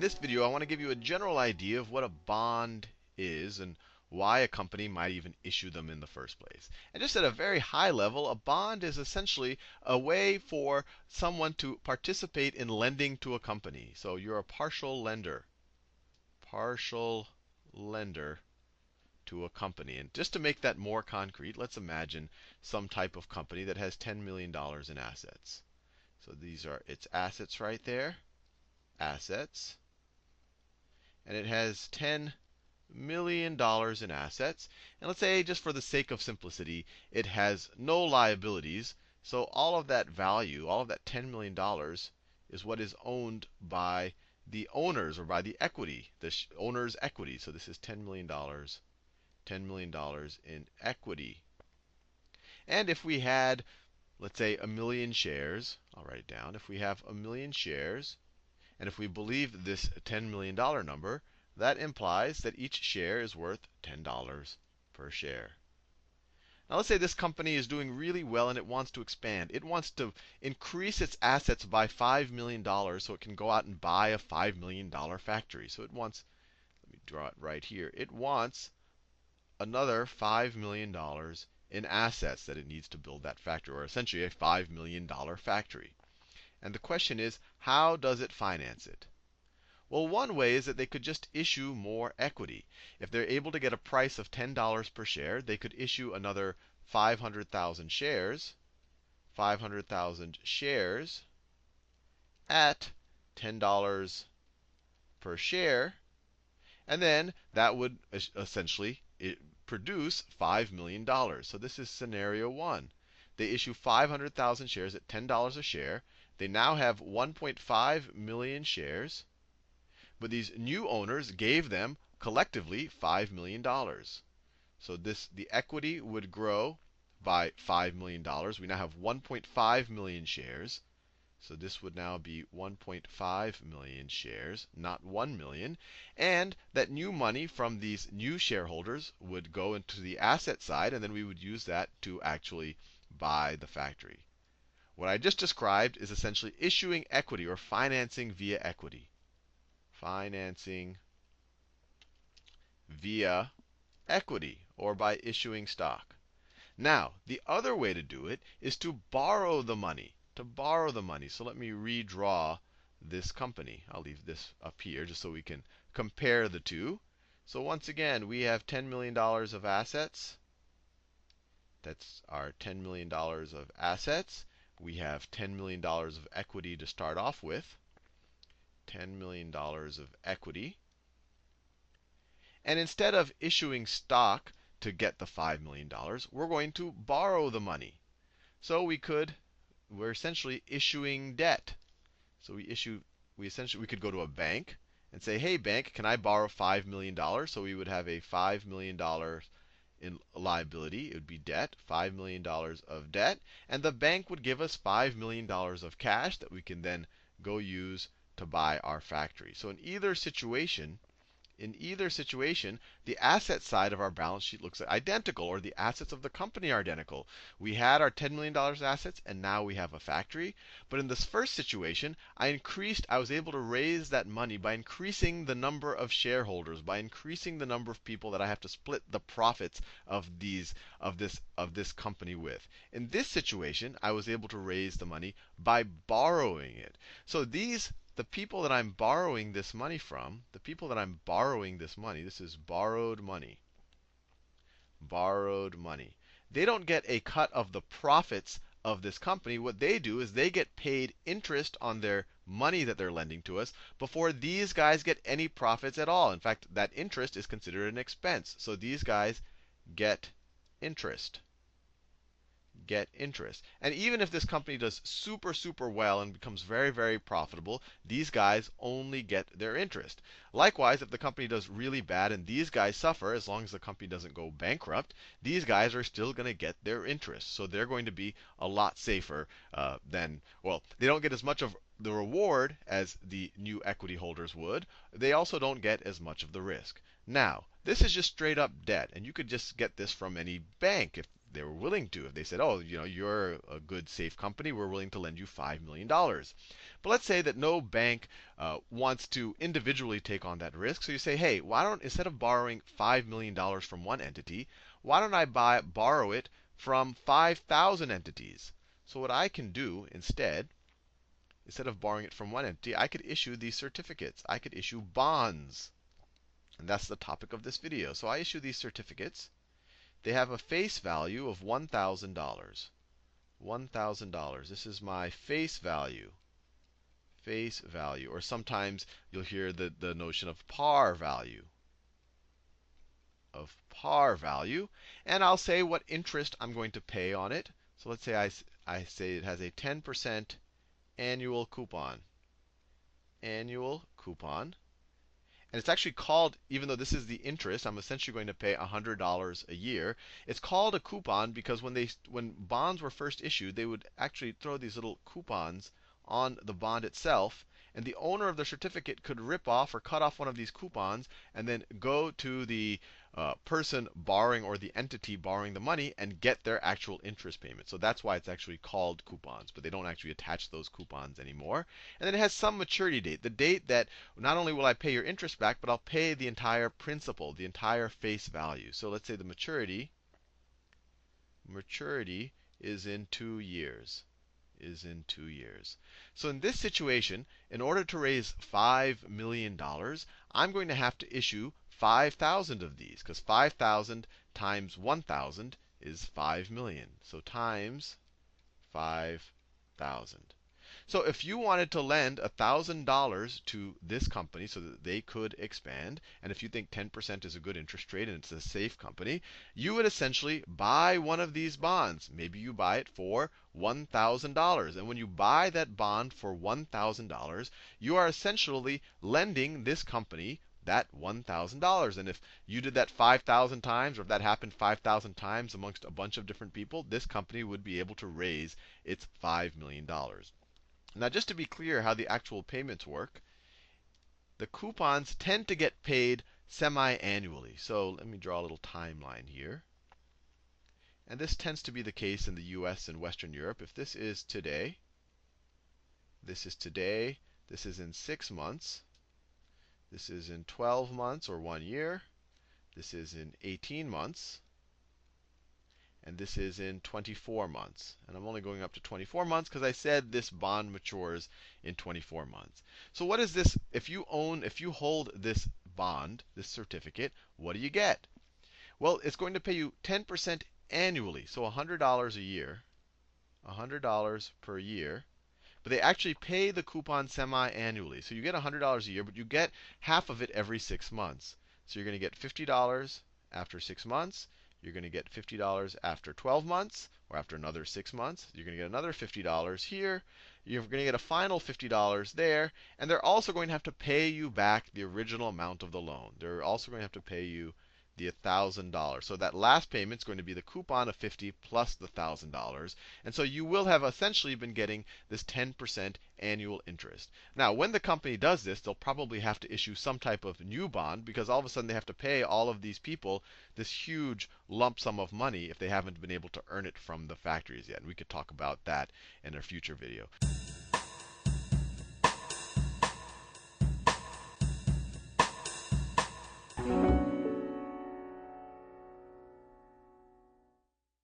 In this video, I want to give you a general idea of what a bond is and why a company might even issue them in the first place. And just at a very high level, a bond is essentially a way for someone to participate in lending to a company. So you're a partial lender to a company. And just to make that more concrete, let's imagine some type of company that has $10 million in assets. So these are its assets right there, assets. And it has $10 million in assets. And let's say, just for the sake of simplicity, it has no liabilities. So all of that value, all of that $10 million, is what is owned by the owners, or by the equity, the owner's equity. So this is $10 million, $10 million in equity. And if we had, let's say, 1,000,000 shares, I'll write it down. If we have 1,000,000 shares, and if we believe this $10 million number, that implies that each share is worth $10 per share. Now let's say this company is doing really well and it wants to expand. It wants to increase its assets by $5 million so it can go out and buy a $5 million factory. So it wants, let me draw it right here, it wants another $5 million in assets that it needs to build that factory, or essentially a $5 million factory. And the question is, how does it finance it? Well, one way is that they could just issue more equity. If they're able to get a price of $10 per share, they could issue another 500,000 shares, 500,000 shares at $10 per share. And then that would essentially produce $5 million. So this is scenario one. They issue 500,000 shares at $10 a share. They now have 1.5 million shares. But these new owners gave them collectively $5 million. So the equity would grow by $5 million. We now have 1.5 million shares. So this would now be 1.5 million shares, not 1 million. And that new money from these new shareholders would go into the asset side, and then we would use that to actually buy the factory. What I just described is essentially issuing equity, or financing via equity. Financing via equity, or by issuing stock. Now, the other way to do it is to borrow the money. To borrow the money. So let me redraw this company. I'll leave this up here just so we can compare the two. So once again, we have $10 million of assets. That's our $10 million of assets. We have $10 million of equity to start off with. $10 million of equity. And instead of issuing stock to get the $5 million, we're going to borrow the money. So we're essentially issuing debt. So we could go to a bank and say, hey, bank, can I borrow $5 million? So we would have a $5 million in liability. It would be debt, $5 million of debt. And the bank would give us $5 million of cash that we can then go use to buy our factory. So in either situation, the asset side of our balance sheet looks identical, or the assets of the company are identical. We had our $10 million assets, and now we have a factory. But in this first situation, I was able to raise that money by increasing the number of shareholders, by increasing the number of people that I have to split the profits of this company with. In this situation, I was able to raise the money by borrowing it. So the people that I'm borrowing this money from, this is borrowed money. Borrowed money. They don't get a cut of the profits of this company. What they do is they get paid interest on their money that they're lending to us before these guys get any profits at all. In fact, that interest is considered an expense. So these guys get interest. And even if this company does super, super well and becomes very, very profitable, these guys only get their interest. Likewise, if the company does really bad and these guys suffer, as long as the company doesn't go bankrupt, these guys are still going to get their interest. So they're going to be a lot safer they don't get as much of the reward as the new equity holders would. They also don't get as much of the risk. Now, This is just straight up debt. And you could just get this from any bank if they were willing to. If they said, oh, you're a good, safe company, we're willing to lend you $5 million. But let's say that no bank wants to individually take on that risk. So you say, hey, why don't, instead of borrowing $5 million from one entity, why don't I borrow it from 5,000 entities? So what I can do instead of borrowing it from one entity, I could issue these certificates. I could issue bonds. And that's the topic of this video. So I issue these certificates. They have a face value of $1,000. $1,000. This is my face value. Face value. Or sometimes you'll hear the notion of par value. And I'll say what interest I'm going to pay on it. So let's say I say it has a 10% annual coupon. Annual coupon. And it's actually called, even though this is the interest, I'm essentially going to pay $100 a year. It's called a coupon because when bonds were first issued, they would actually throw these little coupons on the bond itself. And the owner of the certificate could rip off or cut off one of these coupons and then go to the person borrowing or the entity borrowing the money and get their actual interest payment. So that's why it's actually called coupons, but they don't actually attach those coupons anymore. And then it has some maturity date, the date that not only will I pay your interest back, but I'll pay the entire principal, the entire face value. So let's say the maturity is in 2 years. So in this situation, in order to raise $5 million, I'm going to have to issue 5,000 of these, because 5,000 times 1,000 is 5 million. So times 5,000. So if you wanted to lend $1,000 to this company so that they could expand, and if you think 10% is a good interest rate and it's a safe company, you would essentially buy one of these bonds. Maybe you buy it for $1,000. And when you buy that bond for $1,000, you are essentially lending this company that $1,000. And if you did that 5,000 times, or if that happened 5,000 times amongst a bunch of different people, this company would be able to raise its $5 million. Now, just to be clear how the actual payments work, the coupons tend to get paid semi-annually. So let me draw a little timeline here. And this tends to be the case in the US and Western Europe. If this is today, this is in 6 months, this is in 12 months or 1 year, this is in 18 months, and this is in 24 months. And I'm only going up to 24 months because I said this bond matures in 24 months. So what is this? If you hold this bond, this certificate, what do you get? Well, it's going to pay you 10% annually, so $100 a year, $100 per year. But they actually pay the coupon semi-annually. So you get $100 a year, but you get half of it every 6 months. So you're going to get $50 after 6 months. You're going to get $50 after 12 months, or after another 6 months. You're going to get another $50 here. You're going to get a final $50 there. And they're also going to have to pay you back the original amount of the loan. They're also going to have to pay you the $1,000. So that last payment is going to be the coupon of $50 plus the $1,000. And so you will have essentially been getting this 10% annual interest. Now, when the company does this, they'll probably have to issue some type of new bond, because all of a sudden they have to pay all of these people this huge lump sum of money if they haven't been able to earn it from the factories yet. And we could talk about that in a future video.